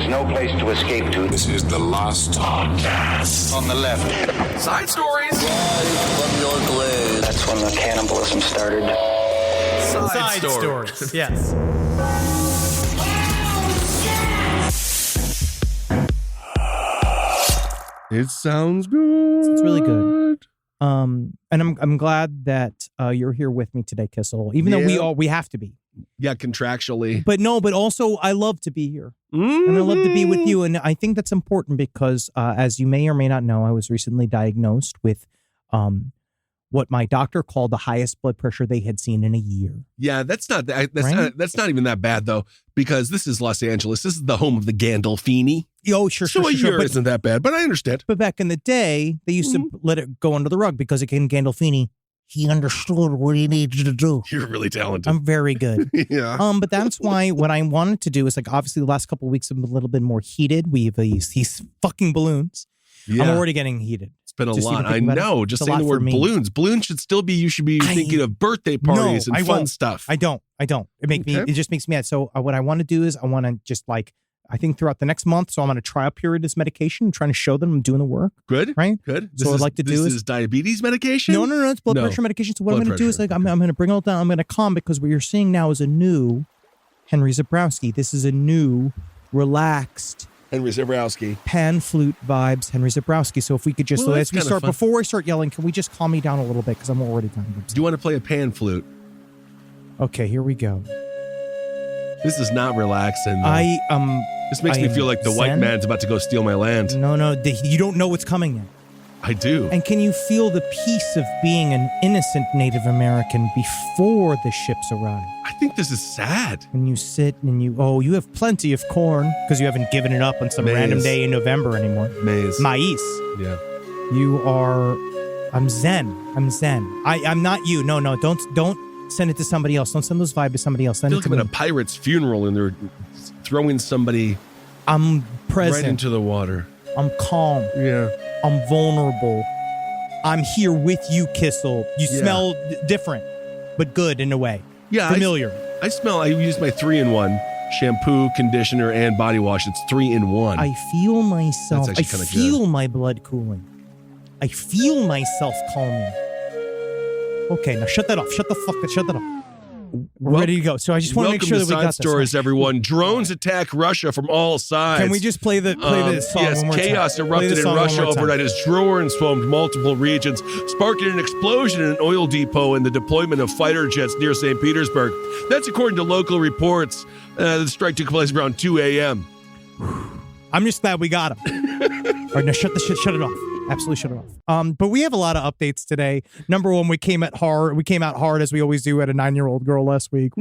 no place to escape to. This is the last podcast. On the left. Side stories. From your glade. That's when the cannibalism started. Side stories. Yes. It sounds good. It's really good. And I'm glad that you're here with me today, Kissel. Even though we have to be. Yeah, contractually. But also I love to be here. And I love to be with you. And I think that's important because as you may or may not know, I was recently diagnosed with what my doctor called the highest blood pressure they had seen in a year. Yeah, that's not even that bad though, because this is Los Angeles. This is the home of the Gandolfini. Oh, sure. So a year isn't that bad, but I understand. But back in the day, they used to let it go under the rug because again, Gandolfini, he understood what he needed to do. You're really talented. I'm very good. Yeah. But that's why what I wanted to do is like obviously the last couple of weeks have been a little bit more heated. We have these fucking balloons. Yeah. I'm already getting heated. It's been a lot. I know. Just saying the word balloons. Balloons should still be. You should be thinking of birthday parties and fun stuff. I don't. It just makes me mad. So what I want to do is I want to just like. I think throughout the next month, so I'm on a trial period of this medication. I'm trying to show them I'm doing the work. Good. Right? Good. So what I'd like to do is diabetes medication? No. It's blood pressure medication. So what I'm going to do is like I'm going to bring it all down. I'm going to calm because what you're seeing now is a new Henry Zebrowski. This is a new, relaxed Henry Zebrowski. Pan flute vibes Henry Zebrowski. So if we could just, before I start yelling, can we just calm me down a little bit? Because I'm already kind of upset. Do you want to play a pan flute? Okay, here we go. This is not relaxing. This makes me feel like the white man's about to go steal my land. No, you don't know what's coming yet. I do. And can you feel the peace of being an innocent Native American before the ships arrive? I think this is sad. When you sit and you have plenty of corn because you haven't given it up on some random day in November anymore. Maize. Yeah. You are, I'm zen. I'm not you. No, don't send it to somebody else. Don't send those vibes to somebody else. Send it to me. At a pirate's funeral and they're throwing somebody I'm present. Right into the water. I'm calm. Yeah. I'm vulnerable. I'm here with you, Kissel. You smell different, but good in a way. Yeah. Familiar. I use my 3-in-1 shampoo, conditioner, and body wash. It's 3-in-1. I feel myself. I feel my blood cooling. I feel myself calming. Okay, now shut that off. Shut that off. We're ready to go. So I just want to make sure that we got this. Stories, everyone. Drones attack Russia from all sides. Can we just play the song one more time? Chaos erupted in Russia overnight as drones swarmed multiple regions, sparking an explosion in an oil depot and the deployment of fighter jets near St. Petersburg. That's according to local reports. The strike took place around 2 a.m. I'm just glad we got him. All right, now shut it off. Absolutely shut it off. But we have a lot of updates today. Number one, we came out hard as we always do at a 9-year-old girl last week.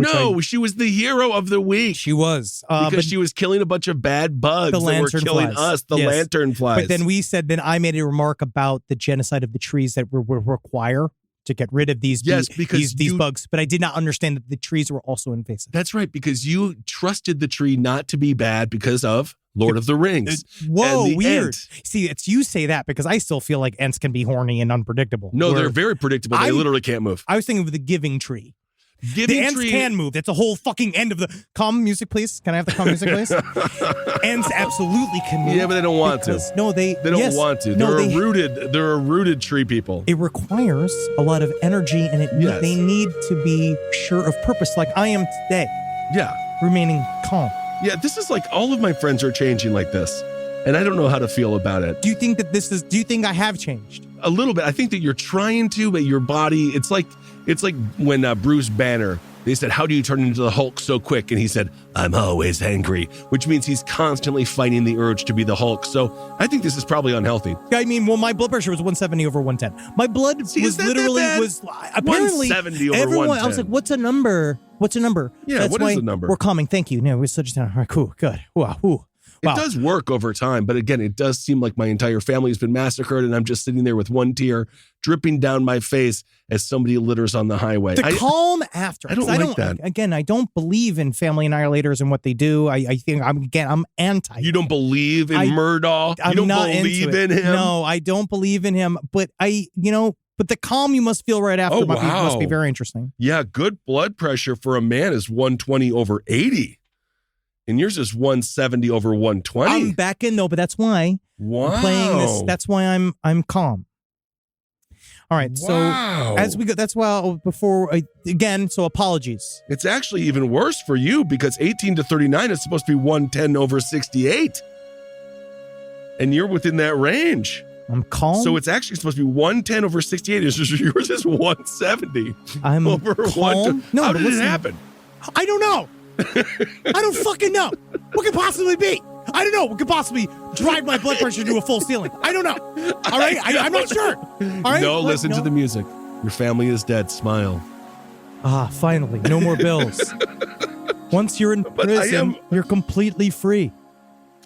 She was the hero of the week. She was. Because she was killing a bunch of bad bugs that were killing us, the lantern flies. But then I made a remark about the genocide of the trees that we require to get rid of these bugs. But I did not understand that the trees were also invasive. That's right, because you trusted the tree not to be bad because of Lord of the Rings. Whoa, weird. Ent. See, it's you say that because I still feel like Ents can be horny and unpredictable. No, they're very predictable. They literally can't move. I was thinking of the Giving Tree. The Ents can move. That's the whole fucking end of the... Calm music, please. Can I have the calm music, please? Ents absolutely can move. Yeah, but they don't want to. No, they don't want to. They're a rooted tree people. It requires a lot of energy, and they need to be sure of purpose, like I am today. Yeah. Remaining calm. Yeah, this is like all of my friends are changing like this, and I don't know how to feel about it. Do you think I have changed? A little bit. I think that you're trying to, but your body, it's like when Bruce Banner, they said, how do you turn into the Hulk so quick? And he said, I'm always angry, which means he's constantly fighting the urge to be the Hulk. So I think this is probably unhealthy. I mean, my blood pressure was 170 over 110. My blood was literally apparently 170 over 110. I was like, what's a number? Yeah, that's what is the number? We're coming. Thank you. No, we're such a all right, cool, good. Wow. It does work over time, but again, it does seem like my entire family has been massacred, and I'm just sitting there with one tear dripping down my face as somebody litters on the highway. Calm after. I don't like that. Again, I don't believe in family annihilators and what they do. I think I'm anti. You don't believe in Murdaugh? You don't believe in him? No, I don't believe in him. But but the calm you must feel right after must be very interesting. Yeah, good blood pressure for a man is 120 over 80. And yours is 170 over 120. I'm back in though, but that's why I'm playing this. That's why I'm calm. All right, so as we go, that's why so apologies. It's actually even worse for you because 18 to 39 is supposed to be 110 over 68. And you're within that range. I'm calm. So it's actually supposed to be 110 over 68. Yours is 170. I'm over calm. No, how did it happen? I don't know. I don't fucking know. What could possibly be? I don't know. What could possibly drive my blood pressure to a full ceiling? I don't know. All right? I'm not sure. All right? No, listen to the music. Your family is dead. Smile. Finally. No more bills. Once you're in prison, you're completely free.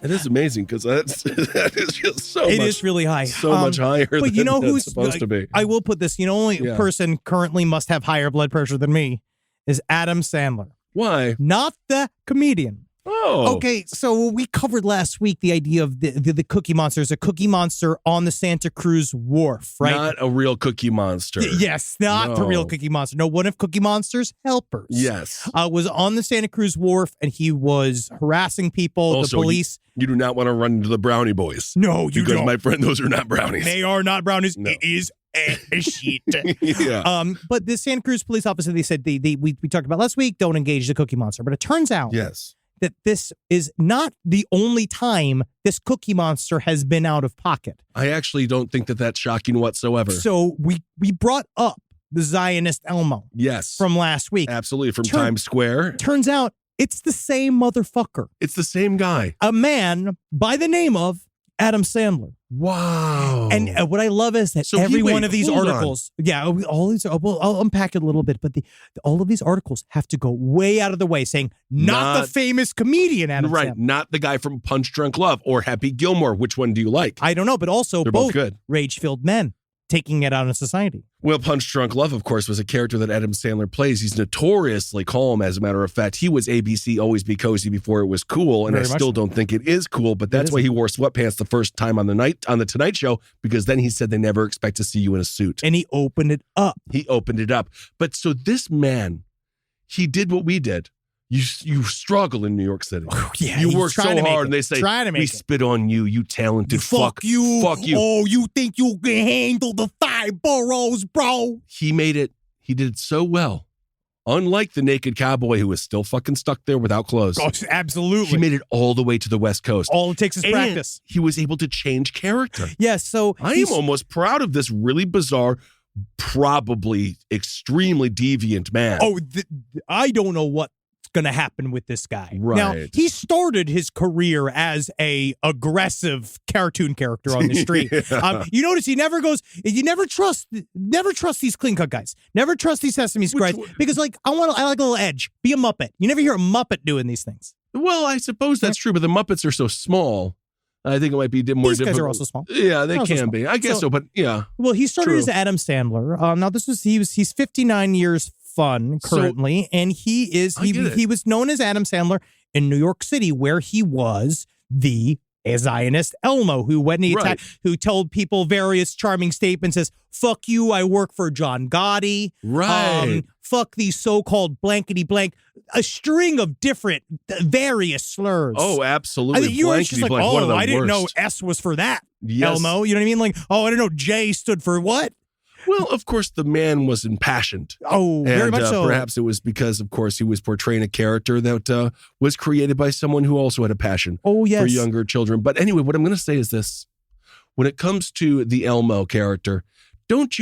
It is amazing because that is just so It much. It is really high. So much higher but you know than who's it's supposed to be. I will put this, only person currently must have higher blood pressure than me is Adam Sandler. Why? Not the comedian. Oh. Okay, so we covered last week the idea of the Cookie Monster. There's a Cookie Monster on the Santa Cruz Wharf, right? Not a real Cookie Monster. Yes, not the real Cookie Monster. No, one of Cookie Monster's helpers. Yes. Was on the Santa Cruz Wharf, and he was harassing people, Also, the police. You do not want to run into the brownie boys. No, you because don't. My friend, those are not brownies. They are not brownies. No. It is a sheet. Yeah. But the Santa Cruz police officer, they said we talked about last week, don't engage the Cookie Monster. But it turns out that this is not the only time this Cookie Monster has been out of pocket. I actually don't think that that's shocking whatsoever. So we brought up the Zionist Elmo. Yes. From last week. Absolutely. From Times Square. Turns out it's the same motherfucker. It's the same guy. A man by the name of Adam Sandler. Wow. And what I love is that one of these articles, all these, I'll unpack it a little bit, but all of these articles have to go way out of the way saying not the famous comedian Adam Sandler. Not the guy from Punch Drunk Love or Happy Gilmore. Which one do you like? I don't know, but also they're both good. Rage-filled men taking it out on society. Well, Punch Drunk Love, of course, was a character that Adam Sandler plays. He's notoriously calm, as a matter of fact. He was ABC Always Be Cozy before it was cool, and I still don't think it is cool, but that's why he wore sweatpants the first time on the Tonight Show, because then he said they never expect to see you in a suit. And he opened it up. But so this man, he did what we did. You struggle in New York City. You work so hard, and they say, we spit on you, you talented fuck you. Fuck you. Oh, you think you can handle the 5 boroughs, bro? He made it. He did it so well. Unlike the naked cowboy who was still fucking stuck there without clothes. Oh, absolutely. He made it all the way to the West Coast. All it takes is practice. He was able to change character. Yes, so I am almost proud of this really bizarre, probably extremely deviant man. Oh, I don't know what's going to happen with this guy. Right. Now, he started his career as a aggressive cartoon character on the street. You notice you never trust these clean cut guys. Never trust these Sesame Street guys because I like a little edge. Be a Muppet. You never hear a Muppet doing these things. Well, I suppose that's true, but the Muppets are so small. I think it might be more difficult. These guys are also small. Yeah, they can be. I guess so, but yeah. Well, he started as Adam Sandler. Now he's 59 years fun currently, and he was known as Adam Sandler in New York City, where he was the Zionist Elmo, who who told people various charming statements as "fuck you, I work for John Gotti," fuck these so-called blankety blank, a string of different various slurs. Oh, absolutely. You were just like, I didn't know S was for that, Elmo. You know what I mean? Like, I didn't know J stood for what. Well, of course, the man was impassioned. Oh, very much so. Perhaps it was because, of course, he was portraying a character that was created by someone who also had a passion for younger children. But anyway, what I'm going to say is this. When it comes to the Elmo character, and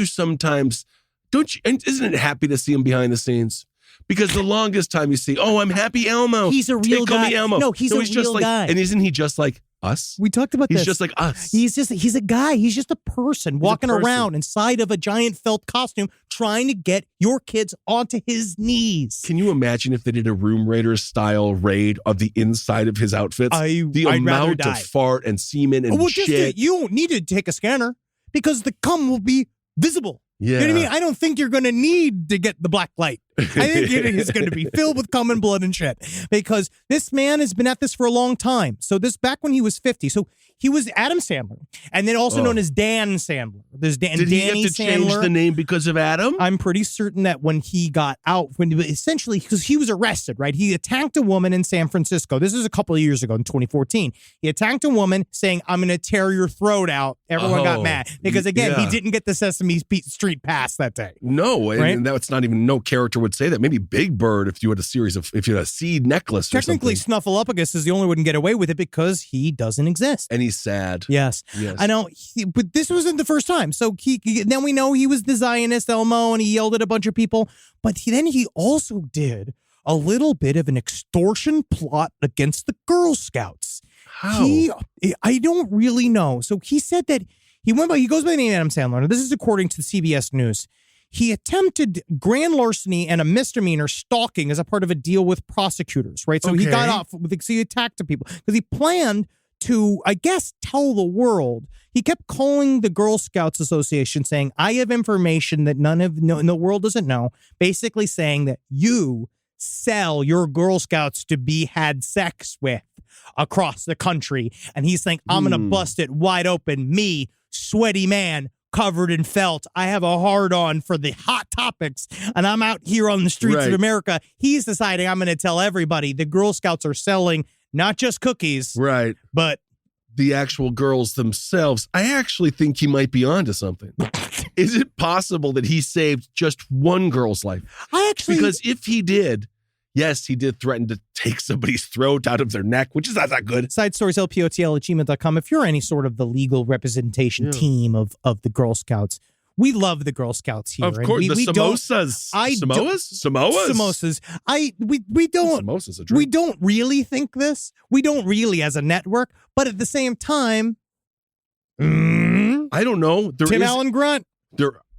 isn't it happy to see him behind the scenes? Because the longest time you see, I'm Happy Elmo. He's a real guy. Call me Elmo. No, he's a real guy. And isn't he just like us? We talked about this. He's just like us. He's a guy. He's just a person walking around inside of a giant felt costume trying to get your kids onto his knees. Can you imagine if they did a Room Raiders style raid of the inside of his outfits? The amount of fart and semen and shit. You don't need to take a scanner because the cum will be visible. Yeah. You know what I mean? I don't think you're going to need to get the black light I think it is going to be filled with cum and blood and shit, because this man has been at this for a long time. So this back when he was 50. So he was Adam Sandler, and then also known as Dan Sandler. There's Dan. Did he Danny have to change Sandler. the name because of Adam? I'm pretty certain that when he got out, essentially, because he was arrested, right? He attacked a woman in San Francisco. This is a couple of years ago in 2014. He attacked a woman saying, "I'm going to tear your throat out." Everyone got mad because, again, he didn't get the Sesame Street pass that day. No, and, right? and that's not even, no character would say that. Maybe Big Bird if you had a seed necklace or Technically, something. Snuffleupagus is the only one who can get away with it because he doesn't exist. And he's sad. Yes. I know, but this wasn't the first time. So then we know he was the Zionist Elmo, and he yelled at a bunch of people. But then he also did a little bit of an extortion plot against the Girl Scouts. How? I don't really know. So he said that he goes by the name Adam Sandler. Now, this is according to CBS News. He attempted grand larceny and a misdemeanor stalking as a part of a deal with prosecutors, right? So he got off, so he attacked people because he planned to, I guess, tell the world. He kept calling the Girl Scouts Association saying, "I have information that the world doesn't know," basically saying that you sell your Girl Scouts to be had sex with across the country. And he's saying, "I'm going to bust it wide open. Me, sweaty man, covered in felt. I have a hard-on for the hot topics, and I'm out here on the streets of America." He's deciding, "I'm going to tell everybody the Girl Scouts are selling not just cookies, right, but the actual girls themselves." I actually think he might be onto something. Is it possible that he saved just one girl's life? Because if he did, yes, he did threaten to take somebody's throat out of their neck, which is not that good. Side stories, lpotl@gmail.com. If you're any sort of the legal representation team of the Girl Scouts, we love the Girl Scouts here. Of course, the samosas. Samosas. Samosas a drink. We don't really think this. We don't really as a network, but at the same time, I don't know. Tim Allen Grunt.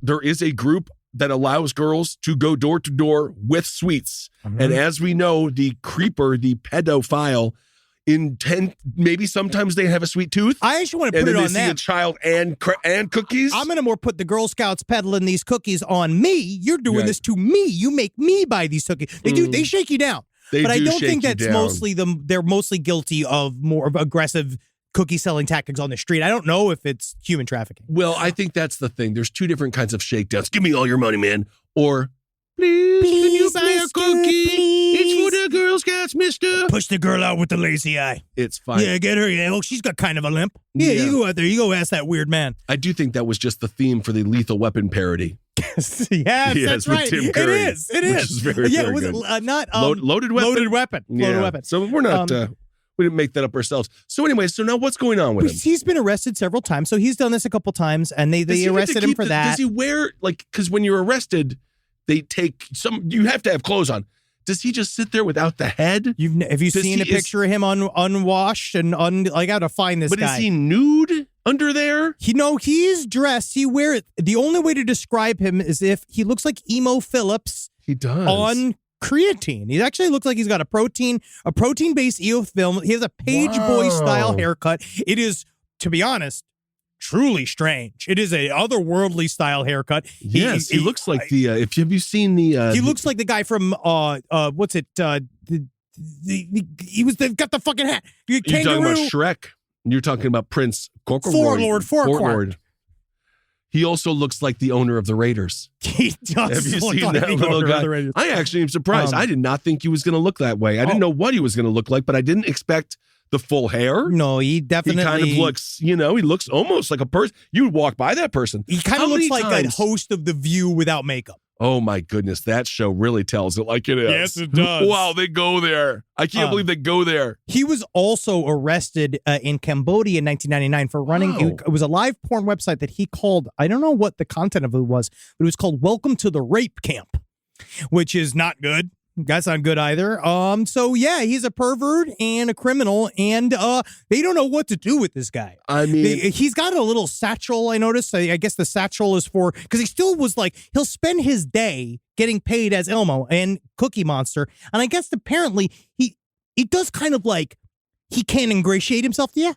There is a group that allows girls to go door to door with sweets. And as we know, the creeper, the pedophile, maybe sometimes they have a sweet tooth. I actually want to put it on them. And then they see a child and cookies. I'm going to more put the Girl Scouts peddling these cookies on me. You're doing this to me. You make me buy these cookies. They shake you down. But I don't think that's mostly they're mostly guilty of more of aggressive cookie selling tactics on the street. I don't know if it's human trafficking. Well, I think that's the thing. There's two different kinds of shakedowns. "Give me all your money, man." Or, please can you buy a cookie? Please. It's for the Girl Scouts, mister. Push the girl out with the lazy eye. It's fine. Yeah, get her. Yeah, she's got kind of a limp. Yeah, you go out there. You go ask that weird man. I do think that was just the theme for the Lethal Weapon parody. Yes, that's right. Tim Curry, it is. It is. Which is very, very was good. it not Loaded Weapon? Loaded Weapon. Loaded Weapon. So we're not, we didn't make that up ourselves. So anyway, so now what's going on with him? He's been arrested several times. So he's done this a couple times, and they arrested him for that. Does he wear, because when you're arrested, they take you have to have clothes on. Does he just sit there without the head? Have you seen a picture of him unwashed and I got to find this guy. But is he nude under there? He's dressed. The only way to describe him is if he looks like Emo Phillips. He does. On creatine. He actually looks like he's got a protein-based EO film. He has a page boy style haircut. It is, to be honest, truly strange. It is a otherworldly style haircut. Yes, he looks like have you seen the he looks like the guy from what's it they've got the fucking hat. You're talking about Shrek. You're talking about Prince Forlord. He also looks like the owner of the Raiders. He does. Have you look seen like that the little owner guy? of the Raiders. I actually am surprised. I did not think he was going to look that way. I didn't know what he was going to look like, but I didn't expect the full hair. No, he definitely. He kind of looks, he looks almost like a person. You would walk by that person. He kind of looks like a host of The View without makeup. Oh my goodness, that show really tells it like it is. Yes, it does. Wow, they go there. I can't believe they go there. He was also arrested in Cambodia in 1999 for running. It was a live porn website that he called, I don't know what the content of it was, but it was called Welcome to the Rape Camp, which is not good. That's not good either. So yeah, he's a pervert and a criminal, and they don't know what to do with this guy. I mean, he's got a little satchel. I noticed. I guess the satchel is for because he still was like he'll spend his day getting paid as Elmo and Cookie Monster, and I guess apparently he does kind of like he can't ingratiate himself. Yeah.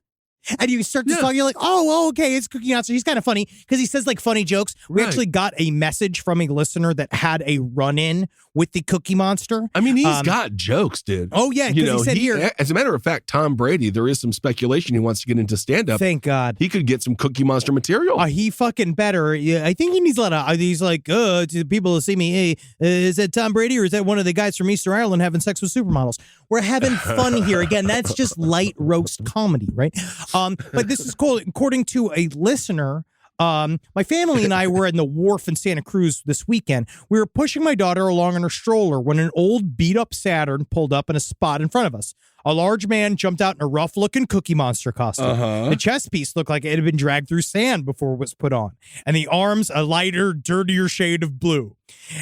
And you start to talk, you're like, oh, okay, it's Cookie Monster. He's kind of funny because he says like funny jokes. We actually got a message from a listener that had a run-in with the Cookie Monster. I mean, he's got jokes, dude. Oh, yeah, because he said here. As a matter of fact, Tom Brady, there is some speculation he wants to get into stand-up. Thank God. He could get some Cookie Monster material. He fucking better. Yeah, I think he needs a lot of, he's like, to the people who see me, hey, is that Tom Brady or is that one of the guys from Easter Ireland having sex with supermodels? We're having fun here. Again, that's just light roast comedy, right? But this is cool. According to a listener, my family and I were in the wharf in Santa Cruz this weekend. We were pushing my daughter along in her stroller when an old beat-up Saturn pulled up in a spot in front of us. A large man jumped out in a rough-looking Cookie Monster costume. The chest piece looked like it had been dragged through sand before it was put on, and the arms a lighter, dirtier shade of blue.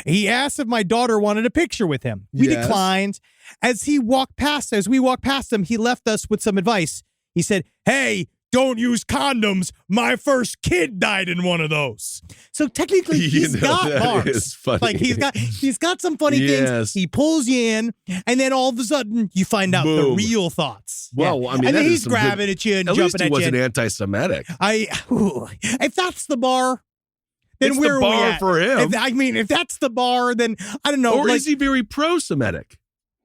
He asked if my daughter wanted a picture with him. We declined. As we walked past him, he left us with some advice. He said, "Hey, don't use condoms. My first kid died in one of those." So technically, he's got bars. Is funny. Like he's got some funny things. He pulls you in, and then all of a sudden, you find out the real thoughts. Well, I mean, and then he's grabbing at you and jumping at you. At least he wasn't anti-Semitic. If that's the bar, then it's where the are we bar at? for him. If that's the bar, then I don't know. Or is he very pro-Semitic?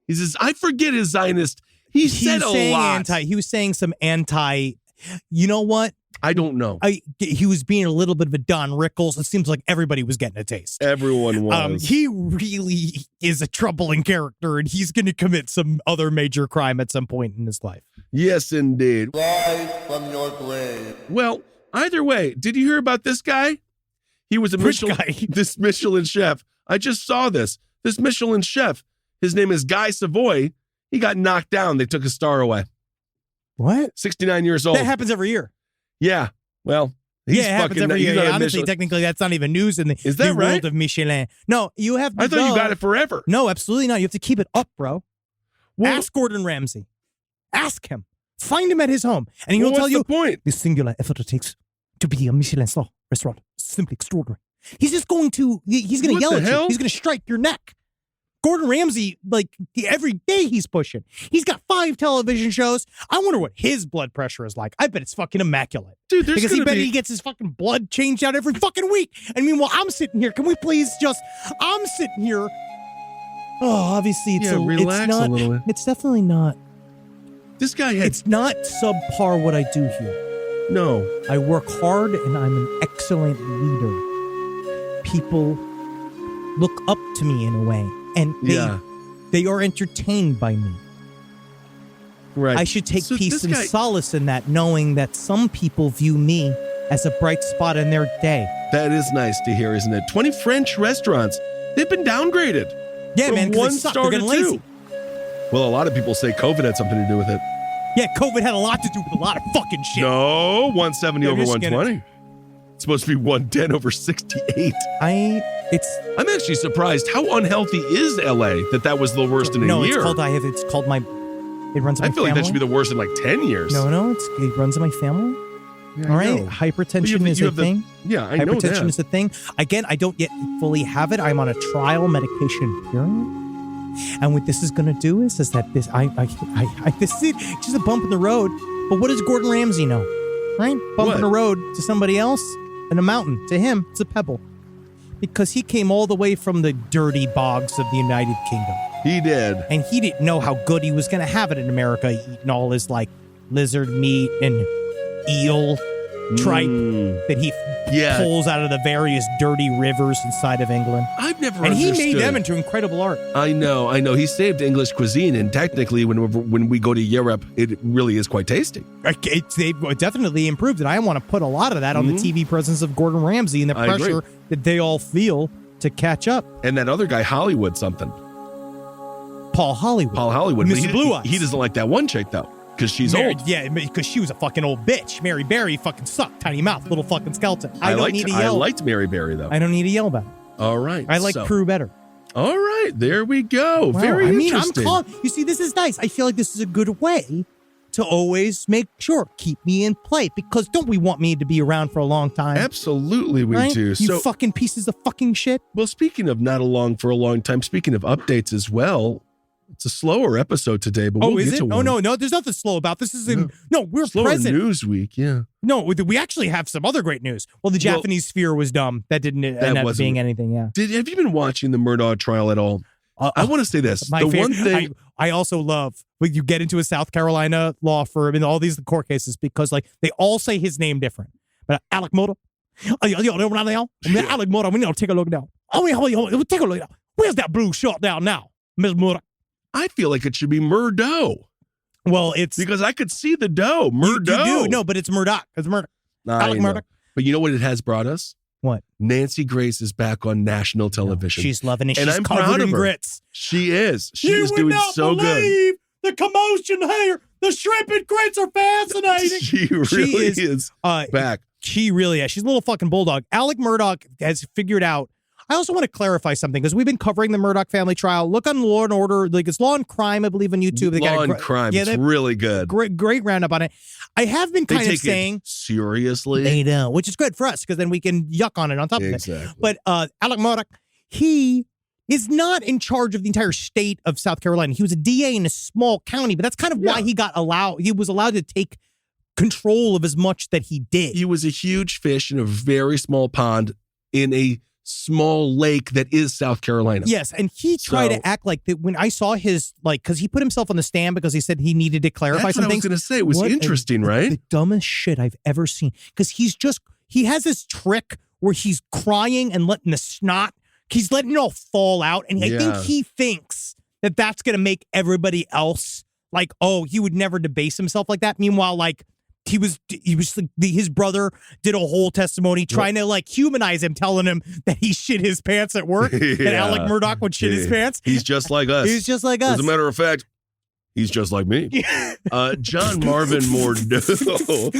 He says, I forget his Zionist. He said a lot. He was saying some anti. You know what? I don't know. He was being a little bit of a Don Rickles. It seems like everybody was getting a taste. Everyone was. He really is a troubling character, and he's going to commit some other major crime at some point in his life. Yes, indeed. Rise from your grave. Well, either way, did you hear about this guy? He was this Michelin chef. I just saw this. This Michelin chef. His name is Guy Savoy. He got knocked down. They took his star away. What? 69 years old. That happens every year. Yeah. Well, it happens every year. Yeah, honestly, technically, that's not even news in the world of Michelin. No, you have to I thought you got it forever. No, absolutely not. You have to keep it up, bro. Well, ask Gordon Ramsay. Ask him. Find him at his home. And he'll tell you the singular effort it takes to be a Michelin star restaurant. Simply extraordinary. He's just going to, he's going to yell at you. He's going to strike your neck. Gordon Ramsay, like every day he's pushing. He's got 5 television shows. I wonder what his blood pressure is like. I bet it's fucking immaculate. Dude, because he gets his fucking blood changed out every fucking week. And meanwhile, I'm sitting here. Can we please I'm sitting here. Oh, obviously it's relax a little bit. It's definitely not. This guy it's not subpar what I do here. No. I work hard and I'm an excellent leader. People look up to me in a way. And they are entertained by me. Right. I should take peace and solace in that, knowing that some people view me as a bright spot in their day. That is nice to hear, isn't it? 20 French restaurants. They've been downgraded. Yeah, man, because they suck. They're getting lazy. Well, a lot of people say COVID had something to do with it. Yeah, COVID had a lot to do with a lot of fucking shit. No, 170 over 120. It's supposed to be 110 over 68. I'm actually surprised. How unhealthy is LA that was the worst in a year? No, it runs in my family. I feel like that should be the worst in like 10 years. No, it runs in my family. Yeah, all right, hypertension is a thing. Yeah, I know that. Hypertension is a thing. Again, I don't yet fully have it. I'm on a trial medication period. And what this is going to do is that this is just a bump in the road. But what does Gordon Ramsay know? Right? Bump in the road to somebody else and a mountain. To him, it's a pebble. Because he came all the way from the dirty bogs of the United Kingdom. He did. And he didn't know how good he was going to have it in America, eating all his like lizard meat and eel tripe that he pulls out of the various dirty rivers inside of England. I've never And understood. he made them into incredible art. I know. He saved English cuisine, and technically, when we go to Europe, it really is quite tasty. They've definitely improved it. I want to put a lot of that on the TV presence of Gordon Ramsay and the pressure that they all feel to catch up. And that other guy, Hollywood something. Paul Hollywood. Mr. Blue Eyes. He doesn't like that one chick, though. Because she's old. Yeah, because she was a fucking old bitch. Mary Berry fucking sucked. Tiny mouth, little fucking skeleton. I don't need to yell. I liked Mary Berry, though. I don't need to yell about it. All right. I like Prue better. All right. There we go. Wow, Very interesting. You see, this is nice. I feel like this is a good way to always make sure, keep me in play. Because don't we want me to be around for a long time? Absolutely we do. You fucking pieces of fucking shit. Well, speaking of not along for a long time, speaking of updates as well, It's a slower episode today, but we'll is get it? to one. No. There's nothing slow about this. Is in we're Slower present. news week, yeah. No, we actually have some other great news. Well, the Japanese sphere was dumb. That didn't end up being anything. Yeah. Have you been watching the Murdaugh trial at all? I want to say this. One thing I also love when you get into a South Carolina law firm and all these court cases because like they all say his name different. But Alex Murdaugh, Alex Murdaugh, we need to take a look now. Take a look now. Where's that blue shot down now, Miss Murdaugh? I feel like it should be Murdaugh. Well, it's because I could see the dough. Murdaugh. You do. No, but it's Murdaugh. It's Murdaugh. Alex Murdaugh. But you know what it has brought us? What? Nancy Grace is back on national television. She's loving it. And She's I'm covered proud in of her. grits. She is. She is doing so good. The commotion here. The shrimp and grits are fascinating. She really is back. She really is. She's a little fucking bulldog. Alex Murdaugh has figured out. I also want to clarify something because we've been covering the Murdaugh family trial. Look on Law and Order, like it's Law and Crime, I believe, on YouTube. They Law and Crime, it's really good. Great roundup on it. I have been kind of saying seriously, they know, which is good for us because then we can yuck on it on top of it. But Alex Murdaugh, he is not in charge of the entire state of South Carolina. He was a DA in a small county, but that's kind of why he was allowed to take control of as much that he did. He was a huge fish in a very small pond in a small lake that is South Carolina. Yes, and he tried to act like that when I saw his, like, because he put himself on the stand because he said he needed to clarify some things. I was going to say. It was interesting, right? The dumbest shit I've ever seen. Because he has this trick where he's crying and letting the snot, he's letting it all fall out. And I think he thinks that that's going to make everybody else like, oh, he would never debase himself like that. Meanwhile, like, he was like his brother did a whole testimony trying to like humanize him, telling him that he shit his pants at work. That Alex Murdaugh would shit his pants. He's just like us. He's just like us. As a matter of fact, he's just like me. John Marvin Murdaugh.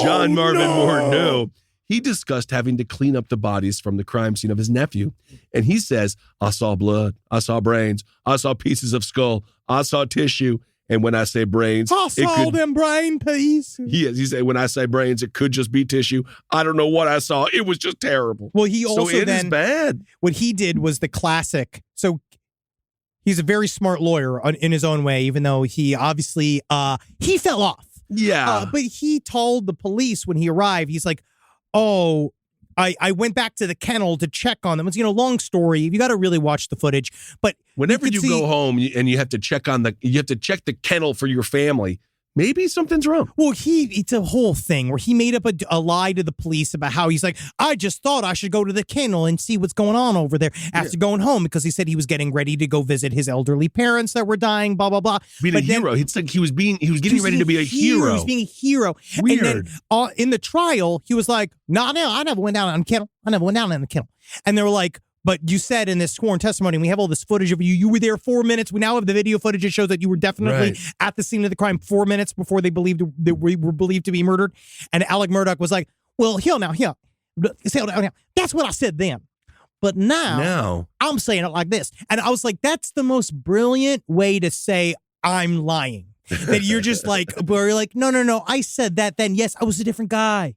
John Marvin Murdaugh. He discussed having to clean up the bodies from the crime scene of his nephew. And he says, I saw blood, I saw brains, I saw pieces of skull, I saw tissue. And when I say brains, I saw them brain pieces. Yes, he said, when I say brains, it could just be tissue. I don't know what I saw. It was just terrible. Well, he also so it is bad. What he did was the classic. So he's a very smart lawyer in his own way, even though he obviously, he fell off. Yeah. But he told the police when he arrived, he's like, oh, I went back to the kennel to check on them. It's, long story. You got to really watch the footage. But whenever you go home and you have to check the kennel for your family, maybe something's wrong. Well, it's a whole thing where he made up a lie to the police about how he's like, I just thought I should go to the kennel and see what's going on over there after going home because he said he was getting ready to go visit his elderly parents that were dying, blah, blah, blah. Being a hero. It's like he was getting ready to be a hero. He was being a hero. Weird. And then in the trial, he was like, no, I never went down on the kennel. I never went down on the kennel. And they were like, but you said in this sworn testimony, we have all this footage of you. You were there 4 minutes. We now have the video footage that shows that you were definitely at the scene of the crime 4 minutes before they were believed to be murdered. And Alex Murdaugh was like, well, here. That's what I said then. But now I'm saying it like this. And I was like, that's the most brilliant way to say I'm lying. That you're just like, where you're like, no, I said that then. Yes, I was a different guy.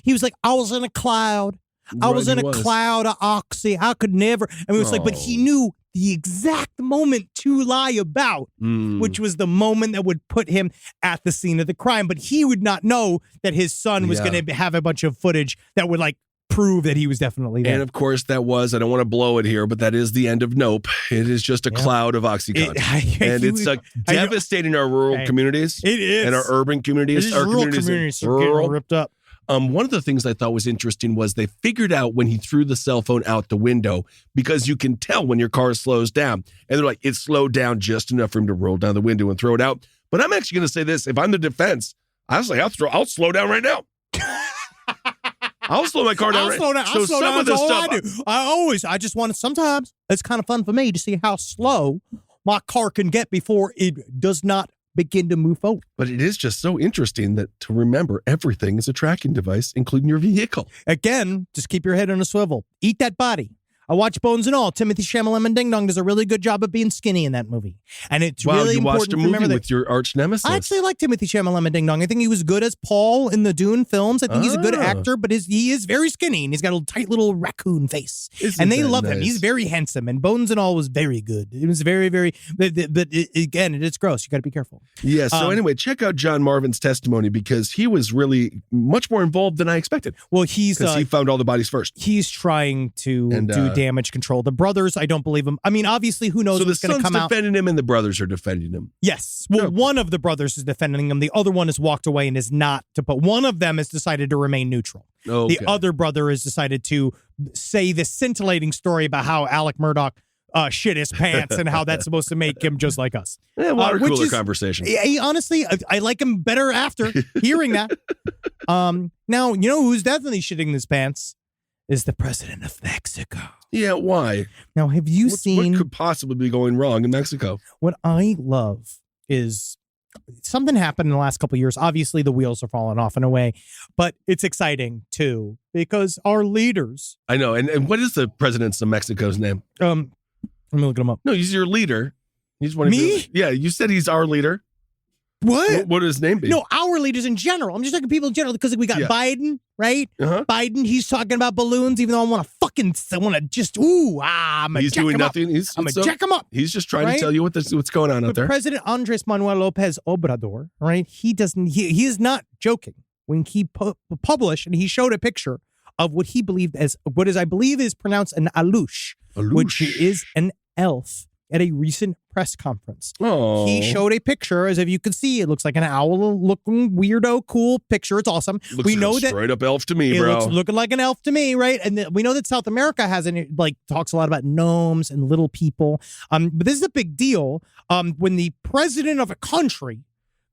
He was like, I was in a cloud. I was in a cloud of oxy. I could never. I mean, it was like, but he knew the exact moment to lie about, which was the moment that would put him at the scene of the crime. But he would not know that his son was going to have a bunch of footage that would like prove that he was definitely there. And of course, I don't want to blow it here, but that is the end of Nope. It is just a cloud of Oxycontin. And it's devastating our rural communities. It is. And our urban communities. Our communities are getting ripped up. One of the things I thought was interesting was they figured out when he threw the cell phone out the window, because you can tell when your car slows down. And they're like, it slowed down just enough for him to roll down the window and throw it out. But I'm actually going to say this. If I'm the defense, I was like, I'll slow down right now. I'll slow my car down. I'll slow down. So some of the stuff I just want to, sometimes it's kind of fun for me to see how slow my car can get before it does not begin to move forward. But it is just so interesting that to remember everything is a tracking device, including your vehicle. Again, just keep your head on a swivel. Eat that body. I watch Bones and All. Timothy Chalamet Ding Dong does a really good job of being skinny in that movie. And it's really you important watched a to movie remember with your arch nemesis. I actually like Timothy Chalamet Ding Dong. I think he was good as Paul in the Dune films. I think he's a good actor, but he is very skinny, and he's got a tight little raccoon face. And they love him. He's very handsome, and Bones and All was very good. It was very, very, but again, it's gross. You got to be careful. Yeah, so anyway, check out John Marvin's testimony because he was really much more involved than I expected. Well, he found all the bodies first. He's trying to do damage control. The brothers, I don't believe him. I mean, obviously, who knows what's going to come out. So the son's defending him and the brothers are defending him. Yes. Well, one of the brothers is defending him. The other one has walked away and is not. But one of them has decided to remain neutral. Okay. The other brother has decided to say this scintillating story about how Alex Murdaugh shit his pants and how that's supposed to make him just like us. Yeah, water cooler conversation. Honestly, I like him better after hearing that. Now, you know who's definitely shitting his pants is the president of Mexico. Yeah, why? Now, have you seen... What could possibly be going wrong in Mexico? What I love is something happened in the last couple of years. Obviously, the wheels are falling off in a way, but it's exciting, too, because our leaders... I know. And what is the president of Mexico's name? Let me look him up. No, he's your leader. He's one of Me? Yeah, you said he's our leader. What? What would his name be? No, our leaders in general. I'm just talking people in general because we got Biden, right? Biden, he's talking about balloons, even though I want to just, he's doing nothing. I'm going to jack him up. He's just trying to tell you what's going on out there. President Andres Manuel Lopez Obrador, right? He is not joking when he published and he showed a picture of what he believed as, I believe is pronounced an Alux, which is an elf. At a recent press conference. Oh. He showed a picture, as if you could see, it looks like an owl-looking weirdo, cool picture. It's awesome. We know that straight up elf to me, bro. It looks looking like an elf to me, right? And we know that South America talks a lot about gnomes and little people. But this is a big deal. When the president of a country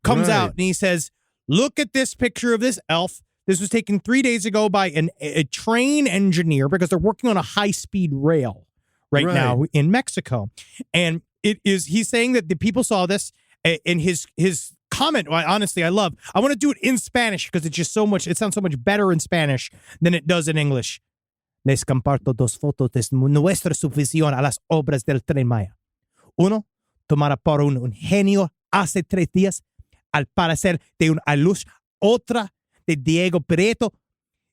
comes out and he says, "Look at this picture of this elf. This was taken 3 days ago by a train engineer because they're working on a high-speed rail." Right now in Mexico. And he's saying that the people saw this in his comment. Honestly, I want to do it in Spanish because it's just it sounds so much better in Spanish than it does in English. Les comparto dos fotos de nuestra sucesión a las obras del Tren Maya. Uno, tomada por un genio hace 3 días, al parecer de un Alux. Otra, de Diego Prieto,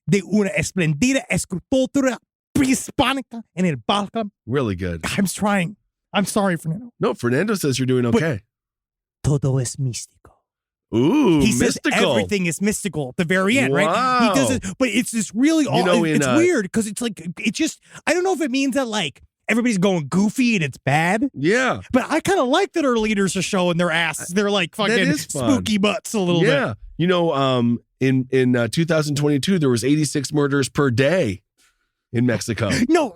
de una esplendida escultura prehispánica en el Balkan. Really good. I'm trying. I'm sorry, Fernando. No, Fernando says you're doing okay. But todo es místico. Ooh, he mystical. Says everything is mystical at the very end, right? He does it, but it's just really it's weird because it's like I don't know if it means that like everybody's going goofy and it's bad. Yeah. But I kind of like that our leaders are showing their asses. They're like fucking spooky butts a little bit. Yeah. You know, in 2022 there was 86 murders per day in Mexico. No,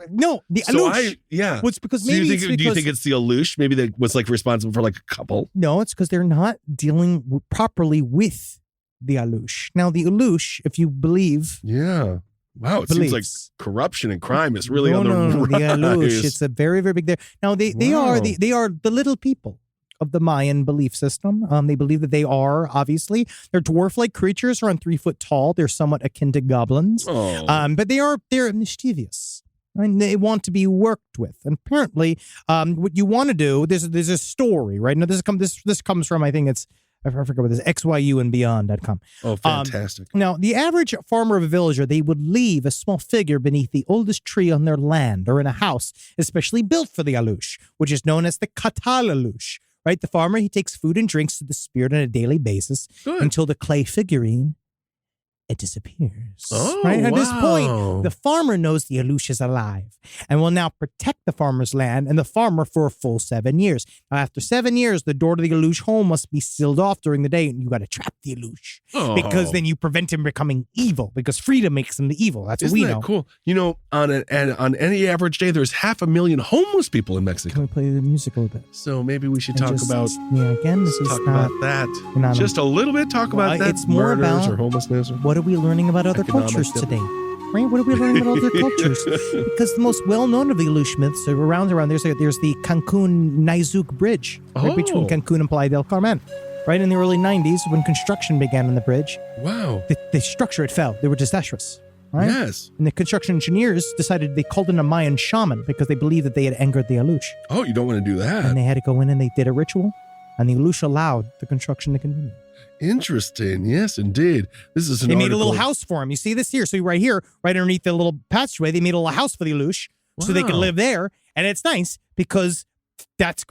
the Alux. What's because maybe do you think it's the Alux? Maybe that was like responsible for like a couple. No, it's because they're not dealing properly with the Alux. Now, the Alux, if you believe, wow, it seems like corruption and crime is really on the rise. The Alux, it's a very, very big there. Now, they are the little people of the Mayan belief system. They believe that they are, obviously, they're dwarf-like creatures, around 3 foot tall. They're somewhat akin to goblins. But they're mischievous. And they want to be worked with. And apparently, what you want to do, there's a story, right? Now, this comes from, I think I forget what this is, xyuandbeyond.com. Oh, fantastic. Now, the average farmer of a villager, they would leave a small figure beneath the oldest tree on their land or in a house, especially built for the Alux, which is known as the Catal Alux. Right, the farmer, he takes food and drinks to the spirit on a daily basis until the clay figurine, it disappears. Right? At this point, the farmer knows the Alux is alive and will now protect the farmer's land and the farmer for a full 7 years. Now, after 7 years, the door to the Alux home must be sealed off during the day, and you got to trap the Alux because then you prevent him becoming evil because freedom makes him the evil. That's what we know. Isn't that cool? You know, on any average day, there's 500,000 homeless people in Mexico. Can we play the music a little bit? So maybe we should talk about that. Just a little bit. Talk about that. It's more about or homelessness. What are we learning about other cultures today? Right? What are we learning about other cultures? Because the most well-known of the Alux myths are around there's the Cancun-Nizuc Bridge right between Cancun and Playa del Carmen. Right in the early 90s, when construction began on the bridge, wow, the structure, it fell. They were disastrous. right? Yes. And the construction engineers decided they called in a Mayan shaman because they believed that they had angered the Alux. Oh, you don't want to do that. And they had to go in and they did a ritual, and the Alux allowed the construction to continue. Interesting. Yes, indeed. This is an They made article. a little house for him. You see this here? So right here, right underneath the little passageway, they made a little house for the Alux so they could live there. And it's nice because that's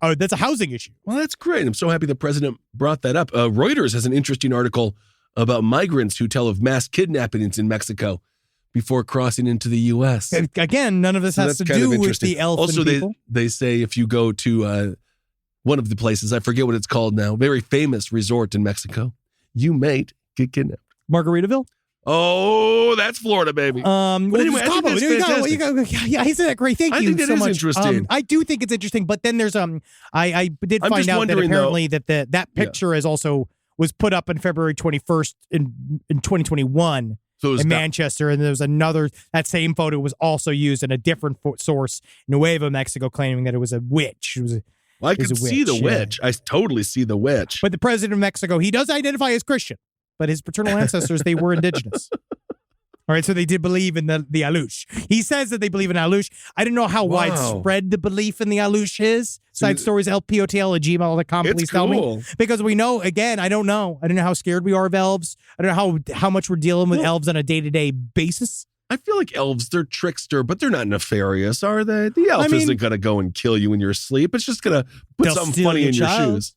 a housing issue. Well, that's great. I'm so happy the president brought that up. Reuters has an interesting article about migrants who tell of mass kidnappings in Mexico before crossing into the U.S. Again, none of this has to do with the elf also, people. they say if you go to one of the places, I forget what it's called now, very famous resort in Mexico, you might get kidnapped. Margaritaville? Oh, that's Florida, baby. Well, anyway, I think Cabo. that's There you go. fantastic. Yeah, isn't that great? Thank I you think that so is much. interesting. I do think it's interesting, but then there's I did I'm find just out that wondering, apparently that picture is also was put up on February 21st in 2021 in Manchester, and there was another. That same photo was also used in a different source, Nuevo Mexico, claiming that it was a witch. It was I could see the witch. I totally see the witch. But the president of Mexico, he does identify as Christian, but his paternal ancestors, they were indigenous. All right, so they did believe in the Alux. He says that they believe in Alux. I don't know how widespread the belief in the Alux is. Side stories, lpotl@gmail.com. Please tell me. Because we know, again, I don't know. I don't know how scared we are of elves. I don't know how much we're dealing with elves on a day-to-day basis. I feel like elves, they're trickster, but they're not nefarious, are they? The elf isn't going to go and kill you in your sleep. It's just going to put something funny in your shoes.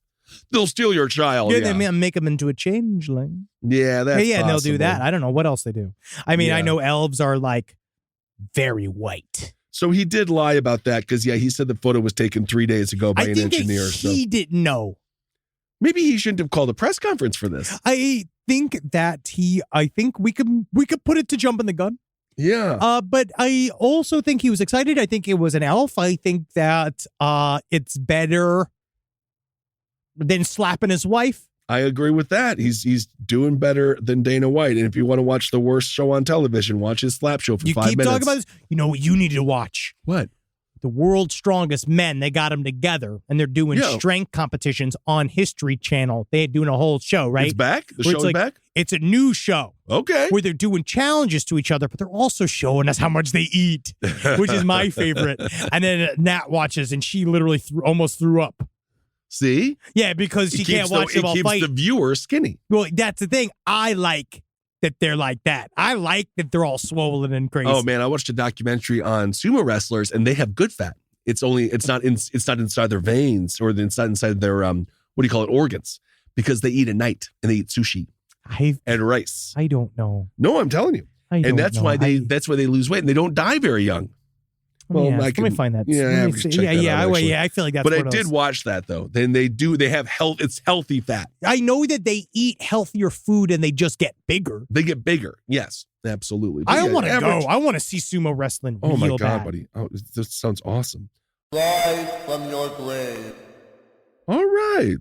They'll steal your child. Yeah, they make them into a changeling. Yeah, that's and they'll do possible. that. I don't know what else they do. I mean, I know elves are like very white. So he did lie about that because, he said the photo was taken 3 days ago by an engineer. He didn't know. Maybe he shouldn't have called a press conference for this. I think we could put it to jumping the gun. Yeah. But I also think he was excited. I think it was an elf. I think that it's better than slapping his wife. I agree with that. He's doing better than Dana White. And if you want to watch the worst show on television, watch his slap show for 5 minutes. You keep talking about this. You know what you need to watch? What? The World's Strongest Men. They got them together, and they're doing strength competitions on History Channel. They're doing a whole show, right? It's back? The show's back? It's a new show. Okay. Where they're doing challenges to each other, but they're also showing us how much they eat, which is my favorite. And then Nat watches, and she literally almost threw up. See? Yeah, because she can't watch them all fight. It keeps the viewer skinny. Well, that's the thing. I like that they're like that. I like that they're all swollen and crazy. Oh man, I watched a documentary on sumo wrestlers, and they have good fat. It's not inside their veins, or it's not inside their organs, because they eat at night and they eat sushi and rice. I don't know. No, I'm telling you. And that's why they lose weight and they don't die very young. Well, let me find that. I feel like that's. But I did watch that though. Then they have health. It's healthy fat. I know that they eat healthier food and they just get bigger. They get bigger. Yes, absolutely. I want to go. I want to see sumo wrestling. Oh my God, bad. buddy! Oh, this sounds awesome. Rise from your grave. All right.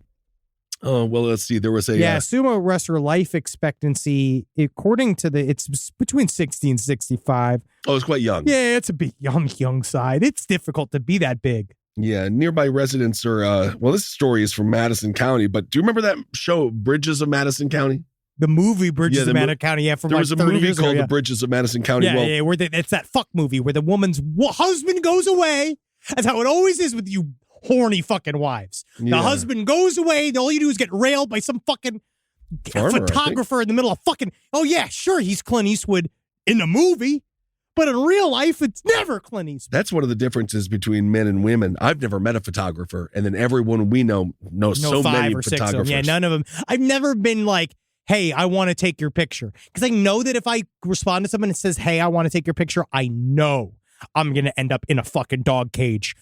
Oh, well, let's see. There was a sumo wrestler life expectancy, according to it's between 60 and 65. Oh, it's quite young. Yeah, it's a bit young side. It's difficult to be that big. Yeah, nearby residents are, this story is from Madison County, but do you remember that show, Bridges of Madison County? The movie Bridges of Madison County, from there was a 30 movie years called ago, The Bridges of Madison County. Where it's that fuck movie where the woman's husband goes away. That's how it always is with you horny fucking wives. The husband goes away. All you do is get railed by some fucking photographer in the middle of fucking. Oh yeah, sure, he's Clint Eastwood in the movie, but in real life, it's never Clint Eastwood. That's one of the differences between men and women. I've never met a photographer, and then everyone we know knows so many photographers. 6 of them. Yeah, none of them. I've never been like, hey, I want to take your picture, because I know that if I respond to someone and says, hey, I want to take your picture, I know I'm gonna end up in a fucking dog cage.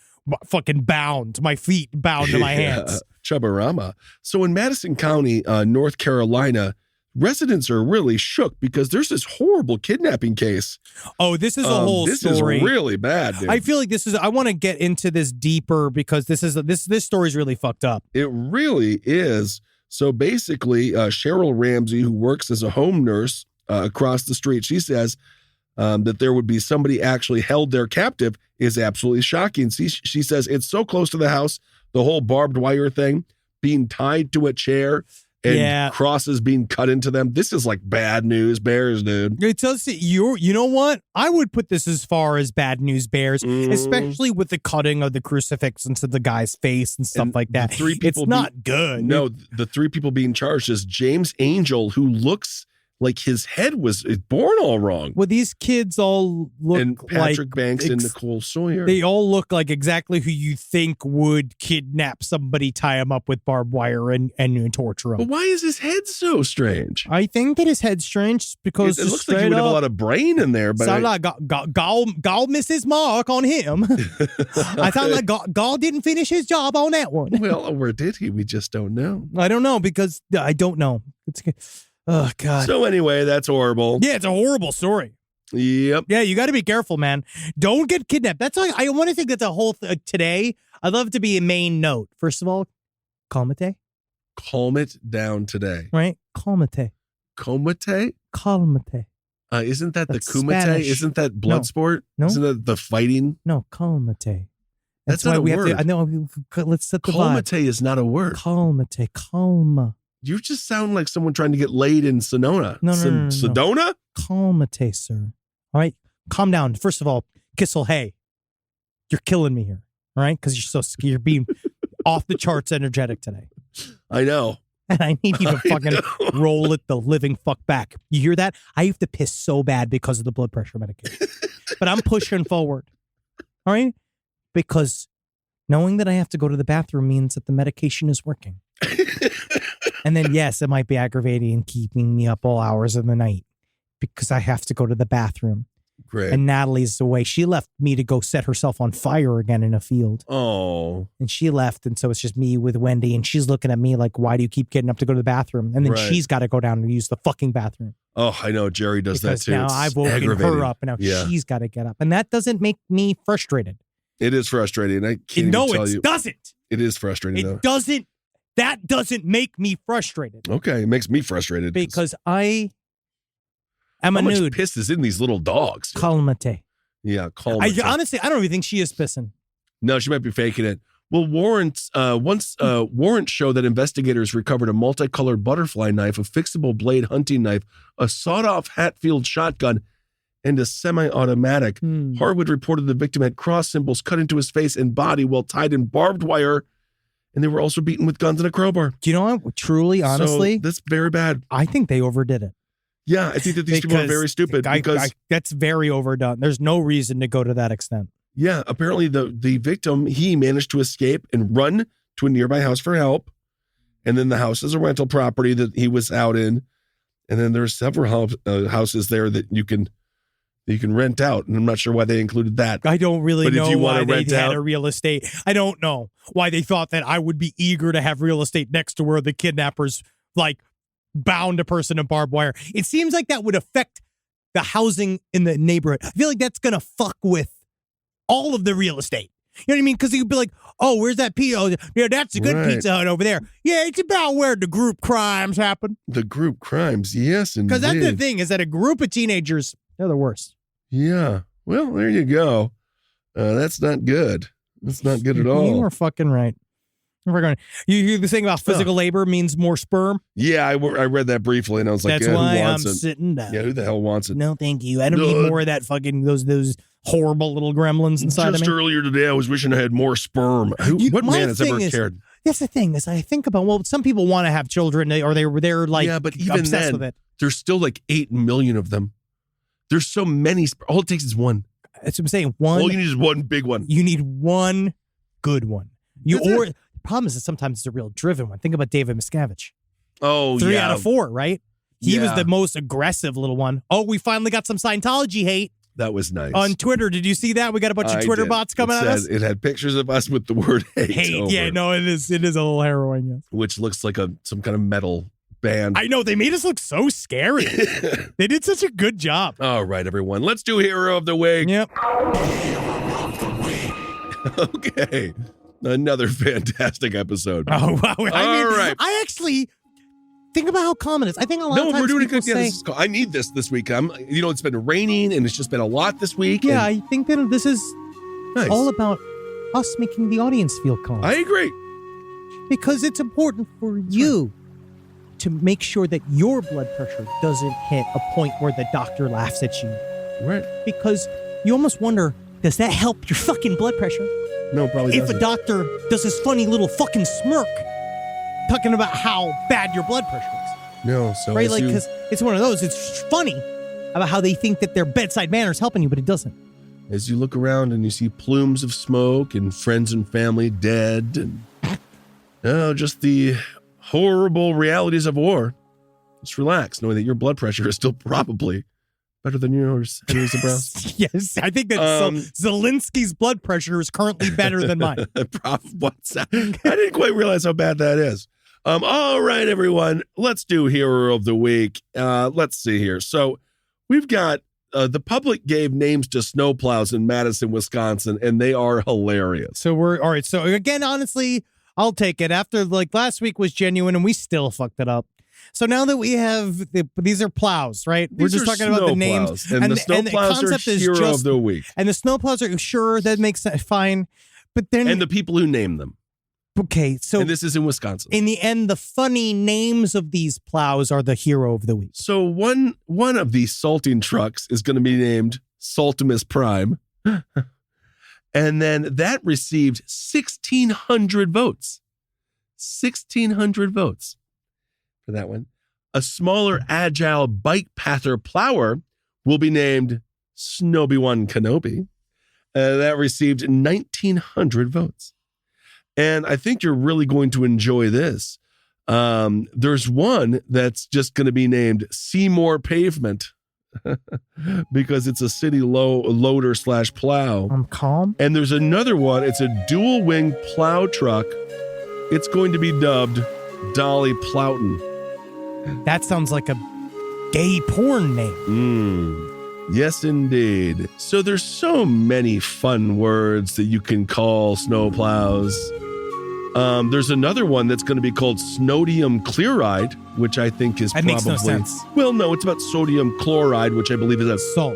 Fucking bound, my feet bound to my hands. Chubbarama. So in Madison County, North Carolina, residents are really shook because there's this horrible kidnapping case. Oh, this is a whole story. This is really bad, dude. I feel like I want to get into this deeper because this story's really fucked up. It really is. So basically, Cheryl Ramsey, who works as a home nurse across the street, she says that there would be somebody actually held there captive is absolutely shocking. She says it's so close to the house, the whole barbed wire thing, being tied to a chair. and crosses being cut into them. This is like bad news bears, dude. It does. You know what? I would put this as far as bad news bears, especially with the cutting of the crucifix into the guy's face and stuff like that. It's not good. No, the 3 people being charged is James Angel, who looks like his head was born all wrong. Well, these kids all look and Patrick like Banks and Nicole Sawyer. They all look like exactly who you think would kidnap somebody, tie him up with barbed wire, and torture him. But why is his head so strange? I think that his head's strange because it looks like he would have a lot of brain in there. But sound like God missed his mark on him. I sound like God didn't finish his job on that one. Well, where did he? We just don't know. I don't know because I don't know. Oh, God. So anyway, that's horrible. Yeah, it's a horrible story. Yep. Yeah, you got to be careful, man. Don't get kidnapped. That's why I want to think that's a whole today. I'd love it to be a main note. First of all, calmate. Calm it down today. Right? Calmate. Calmate? Calmate. Isn't that That's the kumite? Spanish. Isn't that blood sport? No. Isn't that the fighting? No, calmate. That's not a word. I know. Let's set the vibe. Calmate is not a word. Calmate. Calma. You just sound like someone trying to get laid in Sonoma. No. Sedona? Calmate, sir. All right? Calm down. First of all, Kissel, hey, you're killing me here. All right? Because you're being off the charts energetic today. I know. And I need you to fucking roll it the living fuck back. You hear that? I have to piss so bad because of the blood pressure medication. But I'm pushing forward. All right? Because knowing that I have to go to the bathroom means that the medication is working. And then, yes, it might be aggravating and keeping me up all hours of the night because I have to go to the bathroom. Great. And Natalie's away. She left me to go set herself on fire again in a field. Oh. And she left. And so it's just me with Wendy. And she's looking at me like, why do you keep getting up to go to the bathroom? And then she's got to go down and use the fucking bathroom. Oh, I know. Jerry does because that too. Now It's I've woken her up and now she's got to get up. And that doesn't make me frustrated. It is frustrating. I can't No, even tell it you. doesn't. It is frustrating, though. It doesn't. That doesn't make me frustrated. Okay, it makes me frustrated. Because I am a How much nude. piss is in these little dogs? Calmate. Yeah, calmate. Honestly, I don't even think she is pissing. No, she might be faking it. Well, warrants show that investigators recovered a multicolored butterfly knife, a fixable blade hunting knife, a sawed-off Hatfield shotgun, and a semi-automatic. Harwood reported the victim had cross symbols cut into his face and body while tied in barbed wire, and they were also beaten with guns and a crowbar. Do you know what? Truly, honestly, so that's very bad. I think they overdid it. Yeah, I think that these people are very stupid because that's very overdone. There's no reason to go to that extent. Yeah, apparently the victim, he managed to escape and run to a nearby house for help. And then the house is a rental property that he was out in. And then there's several houses there that you can rent out. And I'm not sure why they included that. I don't really know why they rent had out a real estate. I don't know why they thought that I would be eager to have real estate next to where the kidnappers bound a person in barbed wire. It seems like that would affect the housing in the neighborhood. I feel like that's going to fuck with all of the real estate. You know what I mean? Because you'd be like, oh, where's that pizza? Yeah, that's a good Pizza Hut over there. Yeah, it's about where the group crimes happen. The group crimes, yes, indeed. Because that's the thing, is that a group of teenagers, they're the worst. Yeah. Well, there you go. That's not good. That's not good at all. You are fucking right. We're going. You hear the thing about physical labor means more sperm? Yeah, I read that briefly, and I was like, that's why I'm sitting down. Yeah, who the hell wants it? No, thank you. I don't need more of that fucking those horrible little gremlins inside of me. Just earlier today, I was wishing I had more sperm. What man has ever cared? That's the thing, is I think about, well, some people want to have children, or they're like, yeah, but even obsessed then, with it. There's still like 8 million of them. There's so many. All it takes is one. That's what I'm saying. One. All you need is one big one. You need one good one. The problem is that sometimes it's a real driven one. Think about David Miscavige. Oh, 3 out of 4, right? He was the most aggressive little one. Oh, we finally got some Scientology hate. That was nice. On Twitter, did you see that? We got a bunch of Twitter bots coming at us. It had pictures of us with the word hate. Hate, yeah, no, it is a little harrowing. Yes. Which looks like some kind of metal band. I know, they made us look so scary. They did such a good job. All right, everyone, let's do Hero of the Week. Yep. Okay, another fantastic episode. Oh wow! All right. I actually think about how common it is. I think a lot of times we're doing people a good. say, I need this week. It's been raining and it's just been a lot this week. Yeah, I think that this is nice. all about us making the audience feel calm. I agree. Because it's important for you to make sure that your blood pressure doesn't hit a point where the doctor laughs at you. Right. Because you almost wonder, does that help your fucking blood pressure? No, probably If doesn't. a doctor does this funny little fucking smirk talking about how bad your blood pressure is. No, so Right? Like, because it's one of those, it's funny about how they think that their bedside manner is helping you, but it doesn't. as you look around and you see plumes of smoke and friends and family dead and just the horrible realities of war, just relax, knowing that your blood pressure is still probably better than yours, Henry Zabrowski. Yes, I think that Zelensky's blood pressure is currently better than mine. I didn't quite realize how bad that is. All right, everyone, let's do Hero of the Week. Let's see here. So we've got the public gave names to snowplows in Madison, Wisconsin, and they are hilarious. So we're all right. So again, honestly, I'll take it. After like last week was genuine, and we still fucked it up. So now that we have these are plows, right? We're just talking about the names, and the snowplows are Hero of the Week, and the snowplows are sure that makes sense, fine, but then and the people who name them. Okay, so and this is in Wisconsin. In the end, the funny names of these plows are the Hero of the Week. So one of these salting trucks is going to be named Saltimus Prime. And then that received 1,600 votes. 1,600 votes for that one. A smaller, agile bike pather plower will be named Snoby-Wan Kenobi. That received 1,900 votes. And I think you're really going to enjoy this. There's one that's just going to be named Seymour Pavement because it's a city loader / plow. I'm calm. And there's another one. It's a dual wing plow truck. It's going to be dubbed Dolly Plowton. That sounds like a gay porn name. Yes, indeed. So there's so many fun words that you can call snowplows. There's another one that's going to be called Snodium Chloride, which I think is probably... makes no sense. Well, no, it's about sodium chloride, which I believe is a... Salt.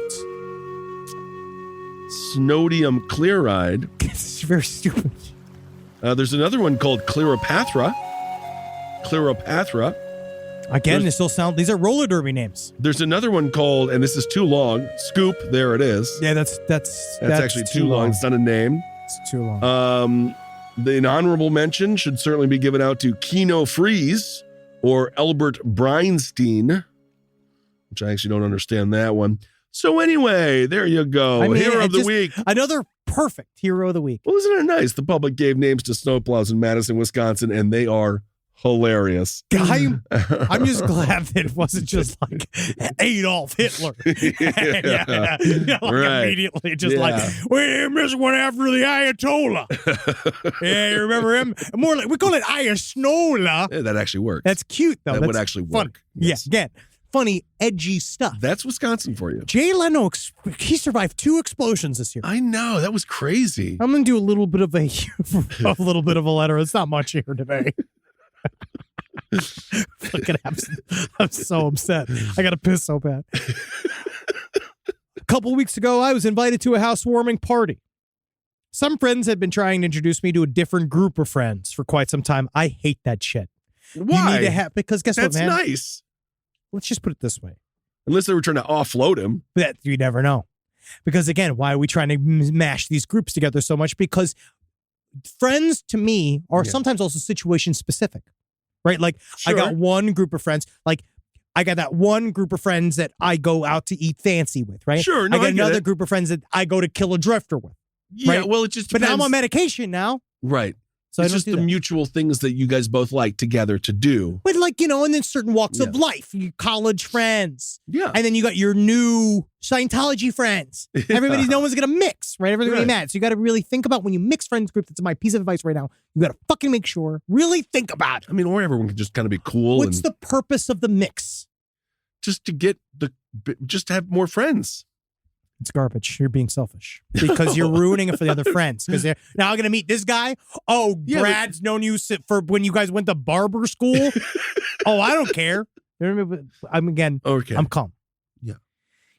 Snodium Chloride. It's very stupid. There's another one called Cleopatra. Again, they still sound... These are roller derby names. There's another one called, and this is too long, Scoop. There it is. Yeah, that's actually too long. It's not a name. It's too long. The honorable mention should certainly be given out to Keno Freeze or Albert Breinstein, which I actually don't understand that one. So anyway, there you go. Hero of the Week. Another perfect Hero of the Week. Well, isn't it nice? The public gave names to snowplows in Madison, Wisconsin, and they are hilarious. I'm just glad that it wasn't just like Adolf Hitler. Yeah. Right. Immediately just like, we missed one after the Ayatollah. Yeah, you remember him? More like, we call it Ayasnola. Yeah, that actually works. That's cute, though. That would actually work. Fun. Yes. Yeah, again, funny, edgy stuff. That's Wisconsin for you. Jay Leno, he survived 2 explosions this year. I know. That was crazy. I'm going to do a little bit of a letter. It's not much here today. Fucking I'm so upset. I gotta piss so bad. A couple weeks ago, I was invited to a housewarming party. Some friends had been trying to introduce me to a different group of friends for quite some time. I hate that shit. Why? You need to because guess That's what, man? That's nice. Let's just put it this way. Unless they were trying to offload him. That you never know. Because again, why are we trying to mash these groups together so much? Because friends to me are sometimes also situation specific. Right? Like, sure. I got one group of friends. Like, I got that one group of friends that I go out to eat fancy with, right? Sure. No, I got another group of friends that I go to kill a drifter with. Yeah, right? well, it just depends. But now I'm on medication now. Right. So it's just the mutual things that you guys both like together to do. But like, and then certain walks of life, you college friends. Yeah. And then you got your new Scientology friends. Everybody, no one's going to mix, right? Everybody's going to be mad. So you got to really think about when you mix friends group. That's my piece of advice right now. You got to fucking make sure, really think about it. I mean, or everyone can just kind of be cool. What's the purpose of the mix? Just to have more friends. It's garbage. You're being selfish because you're ruining it for the other friends. Because they're now going to meet this guy. Oh, Brad's known you for when you guys went to barber school. Oh, I don't care. I'm calm. Yeah.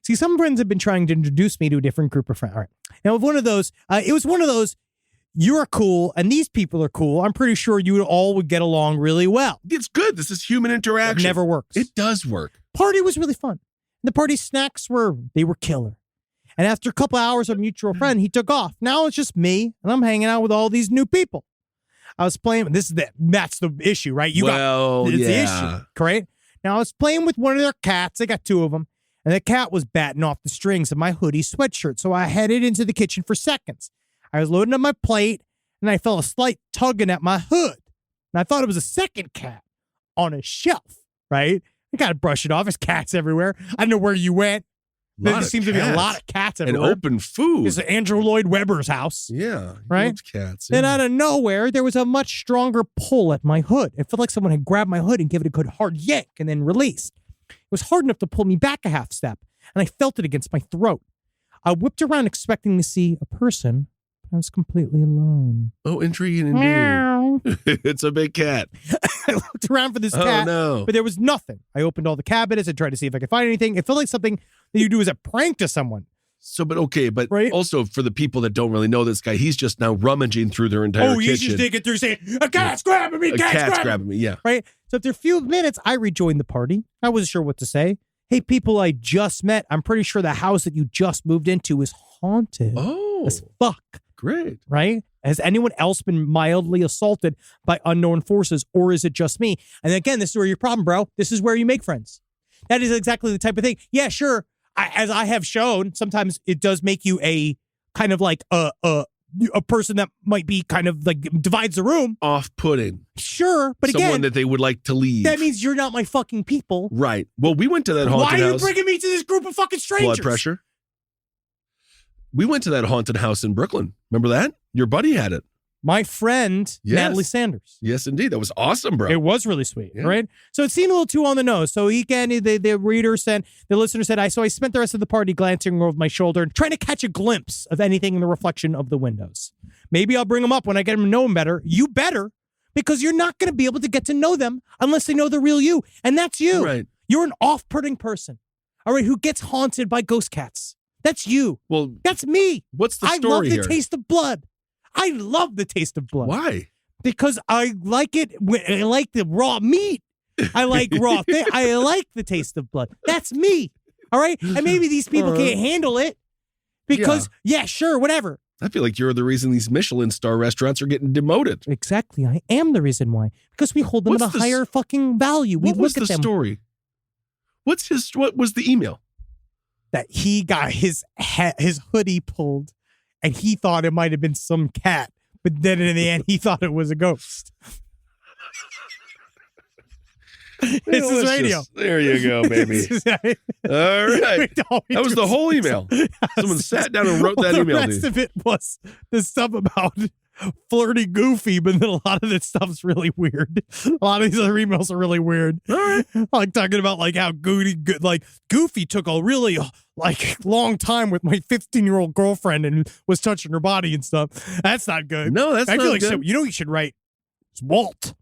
See, some friends have been trying to introduce me to a different group of friends. All right. Now, one of those, it was one of those, you're cool and these people are cool. I'm pretty sure you all would get along really well. It's good. This is human interaction. It never works. It does work. Party was really fun. The party snacks were killer. And after a couple hours of mutual friend, he took off. Now it's just me, and I'm hanging out with all these new people. I was playing. That's the issue, right? It's the issue, correct? Now I was playing with one of their cats. I got two of them, and the cat was batting off the strings of my hoodie sweatshirt. So I headed into the kitchen for seconds. I was loading up my plate, and I felt a slight tugging at my hood. And I thought it was a second cat on a shelf, right? I got to brush it off. There's cats everywhere. I don't know where you went. There seems to be a lot of cats everywhere. And open food. It's Andrew Lloyd Webber's house. Yeah. Right? Loves cats. Then out of nowhere, there was a much stronger pull at my hood. It felt like someone had grabbed my hood and given it a good hard yank and then released. It was hard enough to pull me back a half step, and I felt it against my throat. I whipped around expecting to see a person, but I was completely alone. Oh, intriguing indeed. Meow. It's a big cat. I looked around for this cat, no. but there was nothing. I opened all the cabinets and tried to see if I could find anything. It felt like something that you do as a prank to someone. So, but right? Also for the people that don't really know this guy, he's just now rummaging through their entire kitchen. He's just digging through saying, a cat's grabbing me, cat's grabbing me, yeah. Right? So after a few minutes, I rejoined the party. I wasn't sure what to say. Hey, people I just met, I'm pretty sure the house that you just moved into is haunted as fuck. Great. Right? Has anyone else been mildly assaulted by unknown forces, or is it just me? And again, this is where your problem, bro. This is where you make friends. That is exactly the type of thing. Yeah, sure. As I have shown, sometimes it does make you a kind of like a person that might be kind of like divides the room. Off-putting. Sure, but someone again, that they would like to leave. That means you're not my fucking people. Right. Well, we went to that haunted house. Why are you bringing me to this group of fucking strangers? Blood pressure. We went to that haunted house in Brooklyn. Remember that? Your buddy had it. My friend, Natalie Sanders. Yes, indeed. That was awesome, bro. It was really sweet, right? So it seemed a little too on the nose. So the listener said, so I spent the rest of the party glancing over my shoulder and trying to catch a glimpse of anything in the reflection of the windows. Maybe I'll bring them up when I get them to know them better. You better, because you're not going to be able to get to know them unless they know the real you. And that's you. Right. You're an off-putting person, all right, who gets haunted by ghost cats. That's you. Well, that's me. What's the story I love here? the taste of blood. I love the taste of blood. Why? Because I like it. I like the raw meat. I like raw thing. I like the taste of blood. That's me. All right. And maybe these people can't handle it because, sure, whatever. I feel like you're the reason these Michelin star restaurants are getting demoted. Exactly. I am the reason why. Because we hold them at a higher fucking value. We look at them. What was the story? What was the email? That he got his hoodie pulled and he thought it might have been some cat, but then in the end he thought it was a ghost. This is radio. There you go, baby. All right. That was the whole email. Someone sat down and wrote that email. The rest of it was the stuff about flirty Goofy, but then a lot of this stuff's really weird. A lot of these other emails are really weird. All right. Like talking about like how Goofy took a really long time with my 15-year-old girlfriend and was touching her body and stuff. That's not good. No, that's not good. So, you should write it's Walt.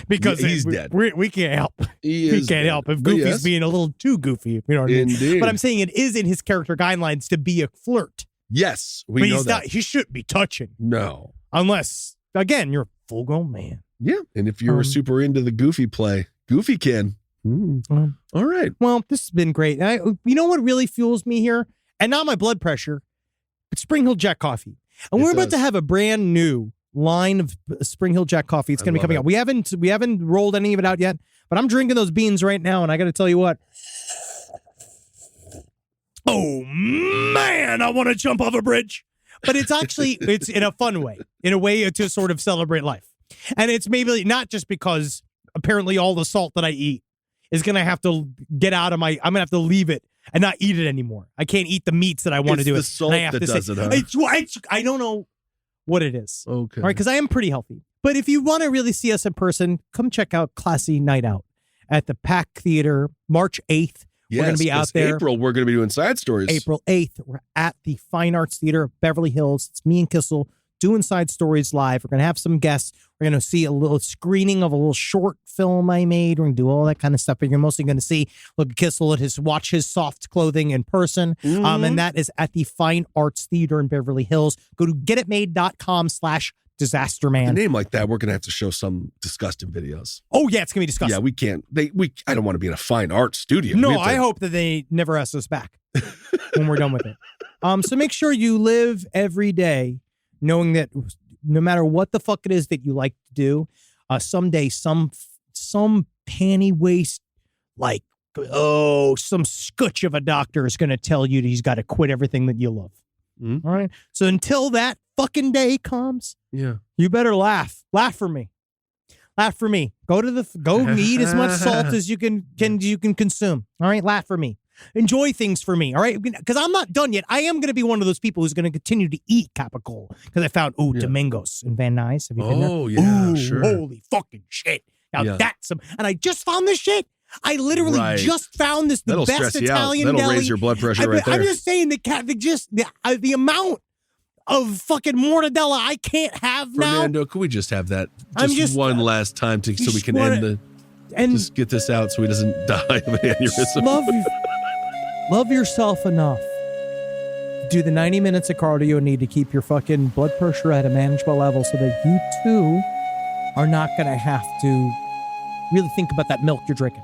Because he's dead. We can't help. We can't help if Goofy's being a little too goofy. You know what I mean? Indeed. But I'm saying it is in his character guidelines to be a flirt. Yes, we know that. He shouldn't be touching. No. Unless, again, you're a full-grown man. Yeah, and if you're super into the Goofy play, Goofy can. All right. Well, this has been great. And you know what really fuels me here? And not my blood pressure, but Spring Hill Jack Coffee. And we're about to have a brand new line of Spring Hill Jack Coffee. It's going to be coming out. We haven't rolled any of it out yet, but I'm drinking those beans right now, and I got to tell you what. Oh, man, I want to jump off a bridge. But it's actually, it's in a fun way, in a way to sort of celebrate life. And it's maybe not just because apparently all the salt that I eat is going to have to get out of I'm going to have to leave it and not eat it anymore. I can't eat the meats that I want to do. It's the salt that does it, huh? I don't know what it is. Okay. All right, because I am pretty healthy. But if you want to really see us in person, come check out Classy Night Out at the Pack Theater, March 8th. Yes, we're going to be out there. April, we're going to be doing side stories. April 8th, we're at the Fine Arts Theater, Beverly Hills. It's me and Kissel, doing Side Stories live. We're going to have some guests. We're going to see a little screening of a little short film I made. We're going to do all that kind of stuff. But you're mostly going to see Look Kissel watch his soft clothing in person. And that is at the Fine Arts Theater in Beverly Hills. Go to getitmade.com/disasterman. A name like that, we're going to have to show some disgusting videos. Oh, yeah, it's going to be disgusting. Yeah, we can't. I don't want to be in a fine art studio. No, I hope that they never ask us back when we're done with it. So make sure you live every day knowing that no matter what the fuck it is that you like to do, someday some panty waist, like, some scutch of a doctor is going to tell you that he's got to quit everything that you love. All right? So until that fucking day comes, you better laugh. Laugh for me. Laugh for me. Go eat as much salt as you can consume. All right? Laugh for me. Enjoy things for me, all right? Because I'm not done yet. I am going to be one of those people who's going to continue to eat Capicola because I found, Domingos in Van Nuys. Have you been there? Oh, yeah, Ooh, sure. Holy fucking shit. Now that's some, and I just found this shit. I literally just found this, the best Italian deli. That'll raise your blood pressure right there. I'm just saying the amount of fucking mortadella I can't have now. Fernando, could we just have that one last time so we can just get this out so he doesn't die of an aneurysm? Love yourself enough to do the 90 minutes of cardio you need to keep your fucking blood pressure at a manageable level so that you too are not going to have to really think about that milk you're drinking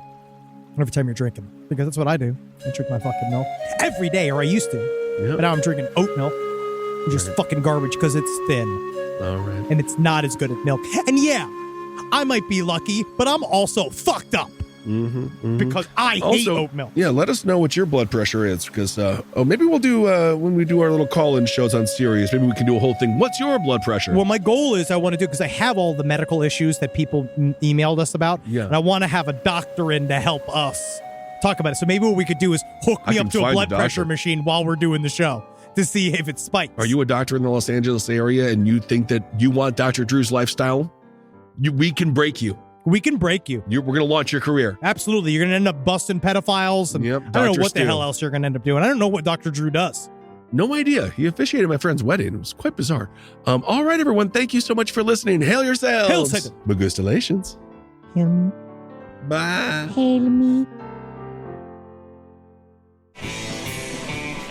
every time you're drinking. Because that's what I do. I drink my fucking milk every day, or I used to. But now I'm drinking oat milk. Just fucking garbage because it's thin. All right. And it's not as good as milk. And yeah, I might be lucky, but I'm also fucked up. Because I hate oat milk. Yeah, let us know what your blood pressure is because, maybe we'll do, when we do our little call-in shows on Sirius, maybe we can do a whole thing. What's your blood pressure? Well, my goal is I want to do, because I have all the medical issues that people emailed us about, and I want to have a doctor in to help us talk about it. So maybe what we could do is hook me up to a blood pressure machine while we're doing the show to see if it spikes. Are you a doctor in the Los Angeles area and you think that you want Dr. Drew's lifestyle? We can break you. We can break you. We're going to launch your career. Absolutely. You're going to end up busting pedophiles. And I don't know what the hell else you're going to end up doing. I don't know what Dr. Drew does. No idea. He officiated my friend's wedding. It was quite bizarre. All right, everyone. Thank you so much for listening. Hail yourselves. Hail Satan. Magustalations. Hail me. Bye. Hail me.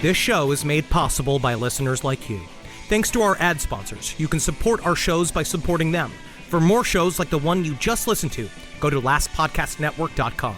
This show is made possible by listeners like you. Thanks to our ad sponsors. You can support our shows by supporting them. For more shows like the one you just listened to, go to lastpodcastnetwork.com.